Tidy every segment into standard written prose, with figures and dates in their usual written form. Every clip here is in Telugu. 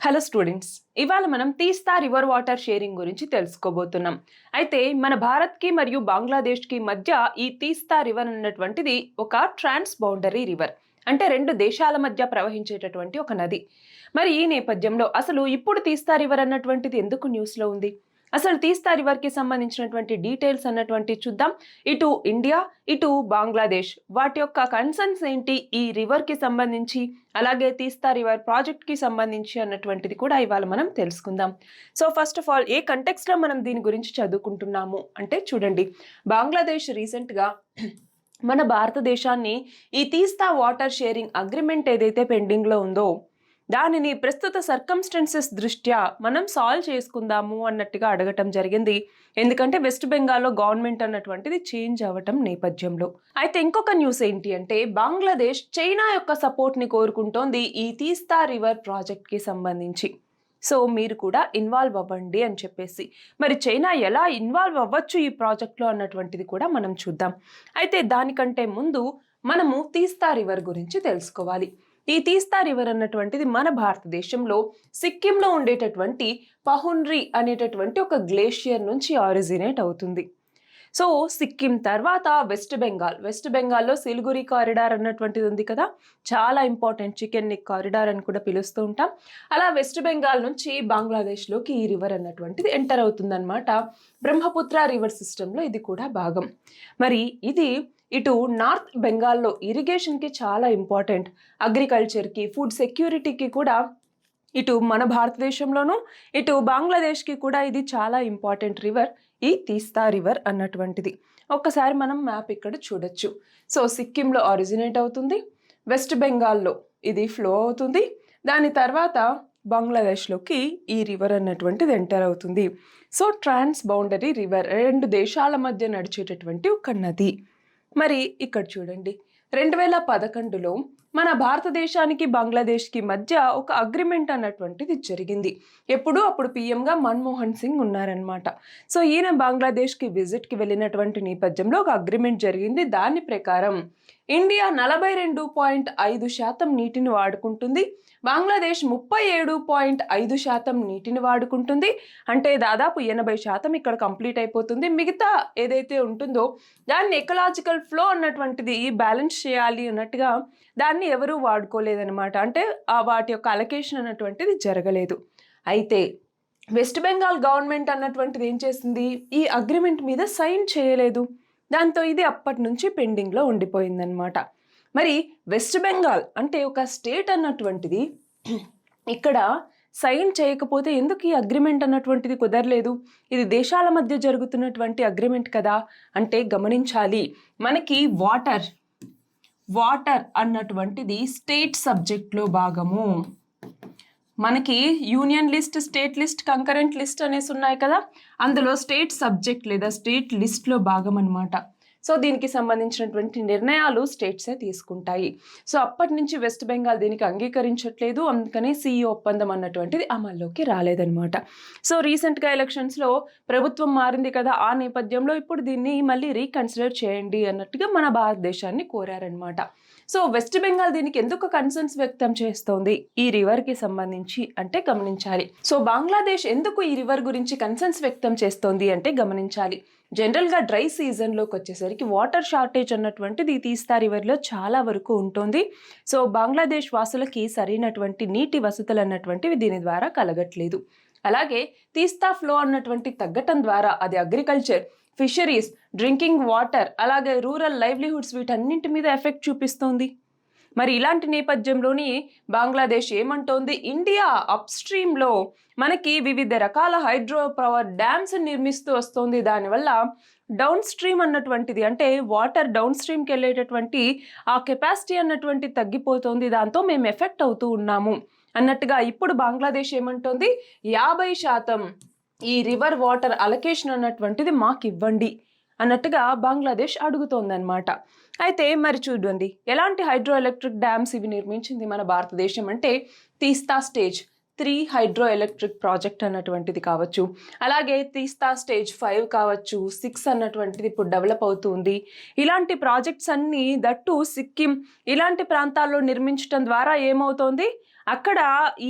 హలో స్టూడెంట్స్, ఇవాళ మనం తీస్తా రివర్ వాటర్ షేరింగ్ గురించి తెలుసుకోబోతున్నాం. అయితే మన భారత్కి మరియు బంగ్లాదేశ్కి మధ్య ఈ తీస్తా రివర్ అన్నటువంటిది ఒక ట్రాన్స్ బౌండరీ రివర్, అంటే రెండు దేశాల మధ్య ప్రవహించేటటువంటి ఒక నది. మరి ఈ నేపథ్యంలో అసలు ఇప్పుడు తీస్తా రివర్ అన్నటువంటిది ఎందుకు న్యూస్లో ఉంది, అసలు తీస్తా రివర్కి సంబంధించినటువంటి డీటెయిల్స్ అన్నటువంటి చూద్దాం. ఇటు ఇండియా ఇటు బంగ్లాదేశ్ వాటి యొక్క కన్సర్న్స్ ఏంటి ఈ రివర్కి సంబంధించి, అలాగే తీస్తా రివర్ ప్రాజెక్ట్కి సంబంధించి అన్నటువంటిది కూడా ఇవాళ మనం తెలుసుకుందాం. సో ఫస్ట్ ఆఫ్ ఆల్ ఏ కంటెక్స్ట్లో మనం దీని గురించి చదువుకుంటున్నాము అంటే చూడండి, బంగ్లాదేశ్ రీసెంట్గా మన భారతదేశాన్ని ఈ తీస్తా వాటర్ షేరింగ్ అగ్రిమెంట్ ఏదైతే పెండింగ్లో ఉందో దానిని ప్రస్తుత సర్కమ్స్టెన్సెస్ దృష్ట్యా మనం సాల్వ్ చేసుకుందాము అన్నట్టుగా అడగటం జరిగింది. ఎందుకంటే వెస్ట్ బెంగాల్లో గవర్నమెంట్ అన్నటువంటిది చేంజ్ అవ్వటం నేపథ్యంలో. అయితే ఇంకొక న్యూస్ ఏంటి అంటే, బంగ్లాదేశ్ చైనా యొక్క సపోర్ట్ని కోరుకుంటోంది ఈ తీస్తా రివర్ ప్రాజెక్ట్కి సంబంధించి. సో మీరు కూడా ఇన్వాల్వ్ అవ్వండి అని చెప్పేసి. మరి చైనా ఎలా ఇన్వాల్వ్ అవ్వచ్చు ఈ ప్రాజెక్ట్లో అన్నటువంటిది కూడా మనం చూద్దాం. అయితే దానికంటే ముందు మనము తీస్తా రివర్ గురించి తెలుసుకోవాలి. ఈ తీస్తా రివర్ అన్నటువంటిది మన భారతదేశంలో సిక్కింలో ఉండేటటువంటి పహున్రీ అనేటటువంటి ఒక గ్లేషియర్ నుంచి ఆరిజినేట్ అవుతుంది. సో సిక్కిం తర్వాత వెస్ట్ బెంగాల్లో సిలిగురి కారిడార్ అన్నటువంటిది ఉంది కదా, చాలా ఇంపార్టెంట్, చికెన్ నెక్ కారిడార్ అని కూడా పిలుస్తూ ఉంటాం. అలా వెస్ట్ బెంగాల్ నుంచి బంగ్లాదేశ్లోకి ఈ రివర్ అన్నటువంటిది ఎంటర్ అవుతుందన్నమాట. బ్రహ్మపుత్ర రివర్ సిస్టంలో ఇది కూడా భాగం. మరి ఇది ఇటు నార్త్ బెంగాల్లో ఇరిగేషన్కి చాలా ఇంపార్టెంట్, అగ్రికల్చర్కి, ఫుడ్ సెక్యూరిటీకి కూడా ఇటు మన భారతదేశంలోనూ ఇటు బంగ్లాదేశ్కి కూడా ఇది చాలా ఇంపార్టెంట్ రివర్, ఈ తీస్తా రివర్ అన్నటువంటిది. ఒక్కసారి మనం మ్యాప్ ఇక్కడ చూడొచ్చు. సో సిక్కింలో ఆరిజినేట్ అవుతుంది, వెస్ట్ బెంగాల్లో ఇది ఫ్లో అవుతుంది, దాని తర్వాత బంగ్లాదేశ్లోకి ఈ రివర్ అన్నటువంటిది ఎంటర్ అవుతుంది. సో ట్రాన్స్ బౌండరీ రివర్, రెండు దేశాల మధ్య నడిచేటటువంటి ఒక నది. మరి ఇక్కడ చూడండి, 2011లో మన భారతదేశానికి బంగ్లాదేశ్కి మధ్య ఒక అగ్రిమెంట్ అన్నటువంటిది జరిగింది. అప్పుడు పిఎంగా మన్మోహన్ సింగ్ ఉన్నారనమాట. సో ఈయన బంగ్లాదేశ్కి విజిట్కి వెళ్ళినటువంటి నేపథ్యంలో ఒక అగ్రిమెంట్ జరిగింది. దాని ప్రకారం ఇండియా 42.5% నీటిని వాడుకుంటుంది, బంగ్లాదేశ్ 37.5% నీటిని వాడుకుంటుంది. అంటే దాదాపు 80% ఇక్కడ కంప్లీట్ అయిపోతుంది. మిగతా ఏదైతే ఉంటుందో దాన్ని ఎకలాజికల్ ఫ్లో అన్నటువంటిది బ్యాలెన్స్ చేయాలి అన్నట్టుగా దాన్ని ఎవరూ వాడుకోలేదన్నమాట. అంటే వాటి యొక్క అలొకేషన్ అన్నటువంటిది జరగలేదు. అయితే వెస్ట్ బెంగాల్ గవర్నమెంట్ అన్నటువంటిది ఏం చేసింది, ఈ అగ్రిమెంట్ మీద సైన్ చేయలేదు. దాంతో ఇది అప్పటి నుంచి పెండింగ్లో ఉండిపోయిందనమాట. మరి వెస్ట్ బెంగాల్ అంటే ఒక స్టేట్ అన్నటువంటిది ఇక్కడ సైన్ చేయకపోతే ఎందుకు ఈ అగ్రిమెంట్ అన్నటువంటిది కుదరలేదు? ఇది దేశాల మధ్య జరుగుతున్నటువంటి అగ్రిమెంట్ కదా అంటే గమనించాలి. మనకి వాటర్ అన్నటువంటిది స్టేట్ సబ్జెక్ట్లో భాగము. మనకి union list, state list, concurrent list అనేసి ఉన్నాయి కదా, అందులో స్టేట్ సబ్జెక్ట్ లేదా స్టేట్ లిస్ట్లో భాగం అన్నమాట. సో దీనికి సంబంధించినటువంటి నిర్ణయాలు స్టేట్సే తీసుకుంటాయి. సో అప్పటి నుంచి వెస్ట్ బెంగాల్ దీనికి అంగీకరించట్లేదు, అందుకని సిఈ ఒప్పందం అన్నటువంటిది అమల్లోకి రాలేదన్నమాట. సో రీసెంట్గా ఎలక్షన్స్లో ప్రభుత్వం మారింది కదా, ఆ నేపథ్యంలో ఇప్పుడు దీన్ని మళ్ళీ రీకన్సిడర్ చేయండి అన్నట్టుగా మన భారతదేశాన్ని కోరారనమాట. సో వెస్ట్ బెంగాల్ దీనికి ఎందుకు కన్సర్న్స్ వ్యక్తం చేస్తోంది ఈ రివర్కి సంబంధించి అంటే గమనించాలి. సో బంగ్లాదేశ్ ఎందుకు ఈ రివర్ గురించి కన్సర్న్స్ వ్యక్తం చేస్తోంది అంటే గమనించాలి. జనరల్గా డ్రై సీజన్లోకి వచ్చేసరికి వాటర్ షార్టేజ్ అన్నటువంటిది తీస్తా రివర్లో చాలా వరకు ఉంటుంది. సో బంగ్లాదేశ్ వాసులకి సరైనటువంటి నీటి వసతులు అన్నటువంటివి దీని ద్వారా కలగట్లేదు. అలాగే తీస్తా ఫ్లో అన్నటువంటి తగ్గటం ద్వారా అది అగ్రికల్చర్, ఫిషరీస్, డ్రింకింగ్ వాటర్, అలాగే రూరల్ లైవ్లీహుడ్స్ వీటన్నింటి మీద ఎఫెక్ట్ చూపిస్తోంది. మరి ఇలాంటి నేపథ్యంలోని బంగ్లాదేశ్ ఏమంటోంది, ఇండియా అప్ స్ట్రీమ్లో మనకి వివిధ రకాల హైడ్రో పవర్ డ్యామ్స్ నిర్మిస్తూ వస్తుంది, దానివల్ల డౌన్ స్ట్రీమ్ అన్నటువంటిది అంటే వాటర్ డౌన్ స్ట్రీమ్కి వెళ్ళేటటువంటి ఆ కెపాసిటీ అన్నటువంటి తగ్గిపోతుంది, దాంతో మేము ఎఫెక్ట్ అవుతూ ఉన్నాము అన్నట్టుగా ఇప్పుడు బంగ్లాదేశ్ ఏమంటోంది, 50% ఈ రివర్ వాటర్ అలొకేషన్ అన్నటువంటిది మాకు ఇవ్వండి అన్నట్టుగా బంగ్లాదేశ్ అడుగుతోందన్నమాట. అయితే మరి చూడండి, ఎలాంటి హైడ్రో ఎలక్ట్రిక్ డ్యామ్స్ ఇవి నిర్మించింది మన భారతదేశం అంటే తీస్తా స్టేజ్ 3 హైడ్రో ఎలక్ట్రిక్ ప్రాజెక్ట్ అన్నటువంటిది కావచ్చు, అలాగే తీస్తా స్టేజ్ 5 కావచ్చు, 6 అన్నటువంటిది ఇప్పుడు డెవలప్ అవుతుంది. ఇలాంటి ప్రాజెక్ట్స్ అన్నీ దట్టు సిక్కిం ఇలాంటి ప్రాంతాల్లో నిర్మించడం ద్వారా ఏమవుతోంది, అక్కడ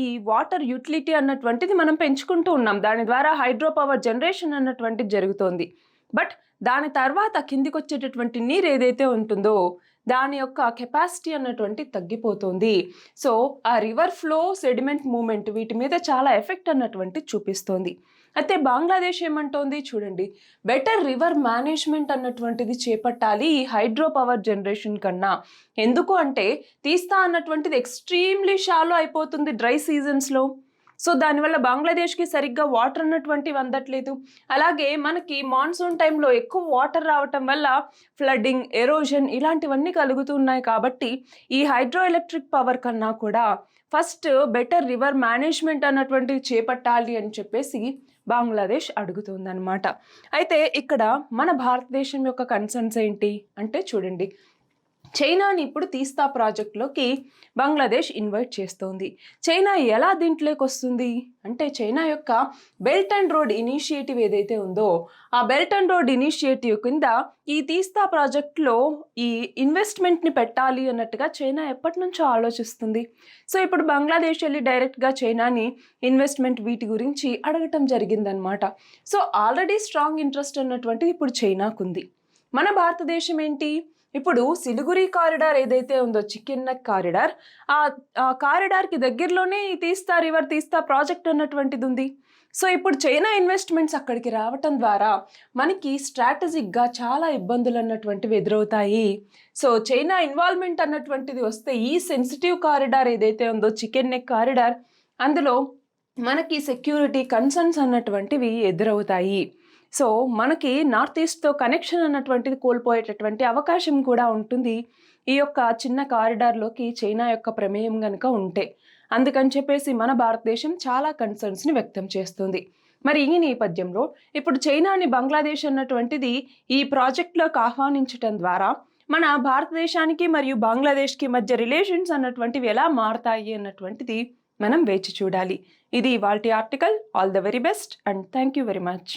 ఈ వాటర్ యూటిలిటీ అన్నటువంటిది మనం పెంచుకుంటూ ఉన్నాం. దాని ద్వారా హైడ్రో పవర్ జనరేషన్ అన్నటువంటిది జరుగుతోంది. బట్ దాని తర్వాత కిందికొచ్చేటటువంటి నీరు ఏదైతే ఉంటుందో దాని యొక్క కెపాసిటీ అన్నటువంటిది తగ్గిపోతుంది. సో ఆ రివర్ ఫ్లో, సెడిమెంట్ మూవ్‌మెంట్ వీటి మీద చాలా ఎఫెక్ట్ అన్నటువంటిది చూపిస్తోంది. అయితే బంగ్లాదేశ్ ఏమంటోంది చూడండి, బెటర్ రివర్ మేనేజ్‌మెంట్ అన్నటువంటిది చేపట్టాలి ఈ హైడ్రో పవర్ జనరేషన్ కన్నా. ఎందుకు అంటే తీస్తా అన్నటువంటిది ఎక్స్‌ట్రీమ్‌లీ షాలో అయిపోతుంది డ్రై సీజన్స్‌లో. సో దానివల్ల బంగ్లాదేశ్‌కి సరిగ్గా వాటర్ అన్నటువంటివి అందట్లేదు. అలాగే మనకి మాన్సూన్ టైంలో ఎక్కువ వాటర్ రావటం వల్ల ఫ్లడ్డింగ్, ఎరోజన్ ఇలాంటివన్నీ కలుగుతున్నాయి. కాబట్టి ఈ హైడ్రో ఎలక్ట్రిక్ పవర్ కన్నా కూడా ఫస్ట్ బెటర్ రివర్ మేనేజ్‌మెంట్ అన్నటువంటిది చేపట్టాలి అని చెప్పేసి బంగ్లాదేశ్ అడుగుతుందన్నమాట. అయితే ఇక్కడ మన భారతదేశం యొక్క కన్సర్న్స్ ఏంటి అంటే చూడండి, చైనాని ఇప్పుడు తీస్తా ప్రాజెక్టులోకి బంగ్లాదేశ్ ఇన్వైట్ చేస్తోంది. చైనా ఎలా దీంట్లోకి వస్తుంది అంటే చైనా యొక్క బెల్ట్ అండ్ రోడ్ ఇనిషియేటివ్ ఏదైతే ఉందో ఆ బెల్ట్ అండ్ రోడ్ ఇనిషియేటివ్ కింద ఈ తీస్తా ప్రాజెక్టులో ఈ ఇన్వెస్ట్మెంట్ని పెట్టాలి అన్నట్టుగా చైనా ఎప్పటి నుంచో ఆలోచిస్తుంది. సో ఇప్పుడు బంగ్లాదేశ్ వెళ్ళి డైరెక్ట్గా చైనాని ఇన్వెస్ట్మెంట్ వీటి గురించి అడగటం జరిగిందనమాట. సో ఆల్రెడీ స్ట్రాంగ్ ఇంట్రెస్ట్ అన్నటువంటిది ఇప్పుడు చైనాకు ఉంది. మన భారతదేశం ఏంటి, ఇప్పుడు సిలిగురి కారిడార్ ఏదైతే ఉందో చికెన్ నెక్ కారిడార్, ఆ కారిడార్కి దగ్గరలోనే ఈ తీస్తా రివర్ తీస్తా ప్రాజెక్ట్ అన్నటువంటిది ఉంది. సో ఇప్పుడు చైనా ఇన్వెస్ట్మెంట్స్ అక్కడికి రావటం ద్వారా మనకి స్ట్రాటజిక్గా చాలా ఇబ్బందులు అన్నటువంటివి ఎదురవుతాయి. సో చైనా ఇన్వాల్వ్మెంట్ అన్నటువంటిది వస్తే ఈ సెన్సిటివ్ కారిడార్ ఏదైతే ఉందో చికెన్ నెక్ కారిడార్, అందులో మనకి సెక్యూరిటీ కన్సర్న్స్ అన్నటువంటివి ఎదురవుతాయి. సో మనకి నార్త్ ఈస్ట్తో కనెక్షన్ అన్నటువంటిది కోల్పోయేటటువంటి అవకాశం కూడా ఉంటుంది ఈ యొక్క చిన్న కారిడార్లోకి చైనా యొక్క ప్రమేయం కనుక ఉంటే. అందుకని చెప్పేసి మన భారతదేశం చాలా కన్సర్న్స్ని వ్యక్తం చేస్తుంది. మరి ఈ నేపథ్యంలో ఇప్పుడు చైనాని బంగ్లాదేశ్ అన్నటువంటిది ఈ ప్రాజెక్ట్లోకి ఆహ్వానించడం ద్వారా మన భారతదేశానికి మరియు బంగ్లాదేశ్కి మధ్య రిలేషన్స్ అన్నటువంటివి ఎలా మారతాయి అన్నటువంటిది మనం వేచి చూడాలి. ఇది ఇవాల్టి article. All the very best and thank you very much.